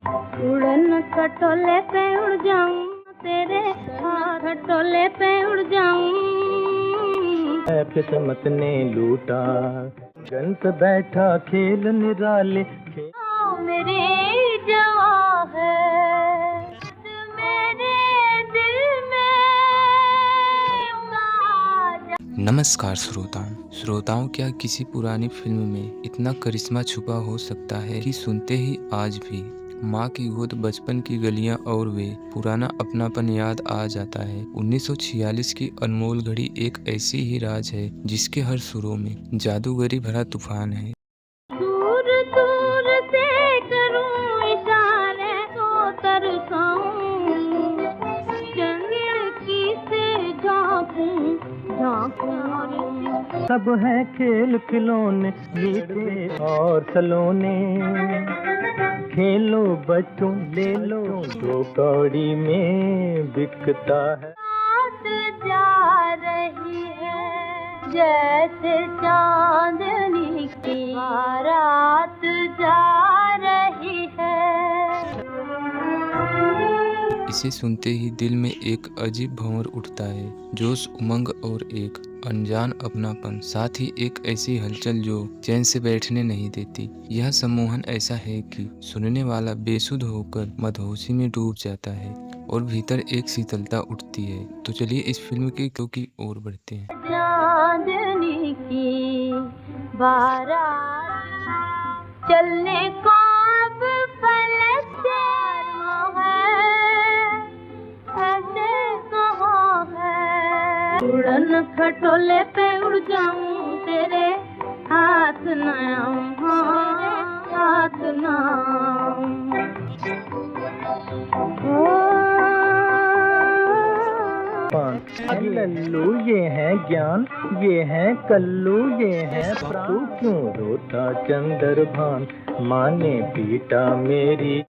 उड़न खटोले पे उड़ जाऊं, तेरे हाथ खटोले पे उड़ जाऊं। किस्मत ने लूटा गन पे बैठा खेल निराले मेरे जवां है मेरे दिल में। नमस्कार श्रोताओं, क्या किसी पुरानी फिल्म में इतना करिश्मा छुपा हो सकता है कि सुनते ही आज भी माँ की गोद, बचपन की गलियां और वे पुराना अपनापन याद आ जाता है। 1946 की अनमोल घड़ी एक ऐसी ही राज है जिसके हर सुरों में जादूगरी भरा तूफान है। दूर दूर से करूं इशारे तो तरसाऊं, की से झांकूं सब है खेल खिलौने मीठे और सलोने। खेलो बच्चों ले लो दो कौड़ी में बिकता है। रात जा रही है जैसे चांदनी की रात जा रही है। इसे सुनते ही दिल में एक अजीब भंवर उठता है, जोश, उमंग और एक अनजान अपनापन, साथ ही एक ऐसी हलचल जो चैन से बैठने नहीं देती। यह सम्मोहन ऐसा है कि सुनने वाला बेसुध होकर मदहोशी में डूब जाता है और भीतर एक शीतलता उठती है। तो चलिए इस फिल्म की ओर बढ़ते हैं। चांदनी की बारात चलने को अब फलक तैयार है, ऐसे कहाँ है। उड़न खटोले पे उड़ जाऊं, तेरे हाथ न आऊं, हाँ, हाथ न आऊं। लल्लू ये है ज्ञान, ये है कल्लू, ये है तू क्यों रोता चंद्रभान, माँ ने पीटा मेरी।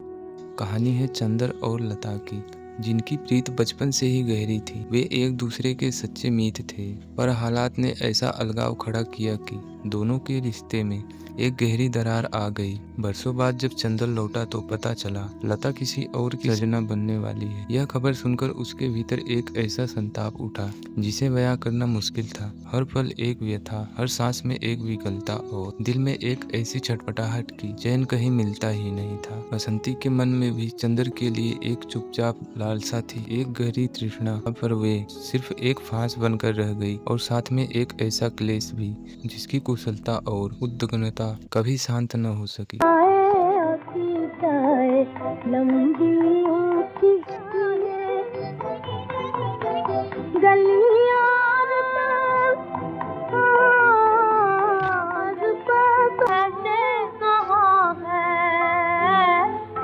कहानी है चंदर और लता की, जिनकी प्रीत बचपन से ही गहरी थी। वे एक दूसरे के सच्चे मित्र थे, पर हालात ने ऐसा अलगाव खड़ा किया कि दोनों के रिश्ते में एक गहरी दरार आ गई। बरसों बाद जब चंदर लौटा तो पता चला लता किसी और की सजना बनने वाली है। यह खबर सुनकर उसके भीतर एक ऐसा संताप उठा जिसे बयां करना मुश्किल था। हर पल एक व्यथा, हर सांस में एक विकलता और दिल में एक ऐसी छटपटाहट की चैन कहीं मिलता ही नहीं था। बसंती के मन में भी चंदर के लिए एक चुपचाप लालसा थी, एक गहरी तृष्णा, पर वे सिर्फ एक फांस बनकर रह गई और साथ में एक ऐसा क्लेश भी जिसकी कुशलता और उद्विग्नता कभी शांत न हो सकी। लंबी ऊंची गलियां कहाँ है,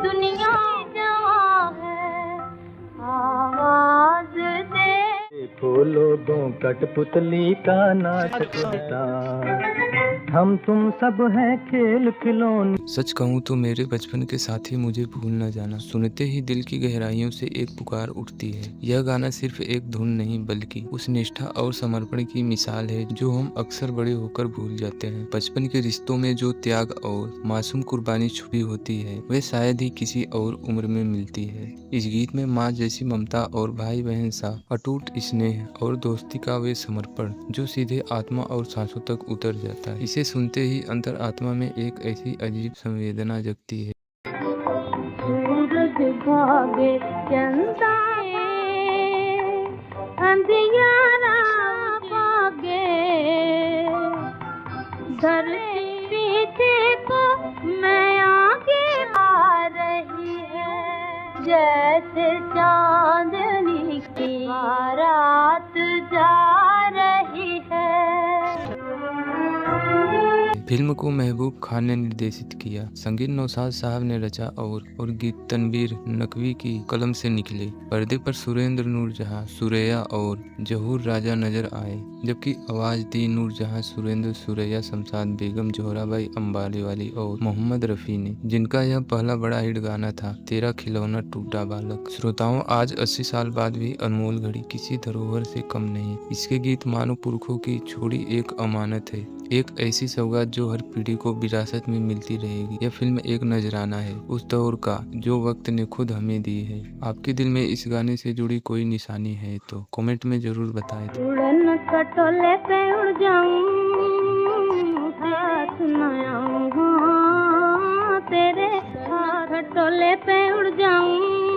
दुनिया जहाँ है, आवाज दे। देखो लोगों कठपुतली का नाच होता, हम तुम सब हैं खेल खिलौने। सच कहूँ तो मेरे बचपन के साथी मुझे भूल न जाना सुनते ही दिल की गहराइयों से एक पुकार उठती है। यह गाना सिर्फ एक धुन नहीं बल्कि उस निष्ठा और समर्पण की मिसाल है जो हम अक्सर बड़े होकर भूल जाते हैं। बचपन के रिश्तों में जो त्याग और मासूम कुर्बानी छुपी होती है वे शायद ही किसी और उम्र में मिलती है। इस गीत में माँ जैसी ममता और भाई बहन सा अटूट स्नेह और दोस्ती का वे समर्पण जो सीधे आत्मा और सांसों तक उतर जाता है। इसे सुनते ही अंतर आत्मा में एक ऐसी अजीब संवेदना जगती है। सूरज भागे चंदा अंधियारा भागे, धरती पीछे को मैं आगे आ रही है, जैसे चांदनी की रात जा रही है। फिल्म को महबूब खान ने निर्देशित किया, संगीत नौशाद साहब ने रचा और गीत तनवीर नकवी की कलम से निकले। पर्दे पर सुरेंद्र नूरजहां, सुरैया और जहूर राजा नजर आए, जबकि आवाज दी नूरजहां, सुरेंद्र, सुरैया, शमशाद बेगम, जोहराबाई अम्बालीवाली और मोहम्मद रफ़ी ने, जिनका यह पहला बड़ा हिट गाना था तेरा खिलौना टूटा बालक। श्रोताओं, आज 80 साल बाद भी अनमोल घड़ी किसी धरोहर से कम नहीं। इसके गीत मानव पुरखों की छोड़ी एक अमानत है, एक ऐसी सौगात जो हर पीढ़ी को विरासत में मिलती रहेगी। यह फिल्म एक नजराना है उस दौर का जो वक्त ने खुद हमें दी है। आपके दिल में इस गाने से जुड़ी कोई निशानी है तो कमेंट में जरूर बताएं। उड़न खटोले पे उड़ जाऊं, साथ न आऊं, हाँ, तेरे साथ खटोले पे उड़ जाऊं।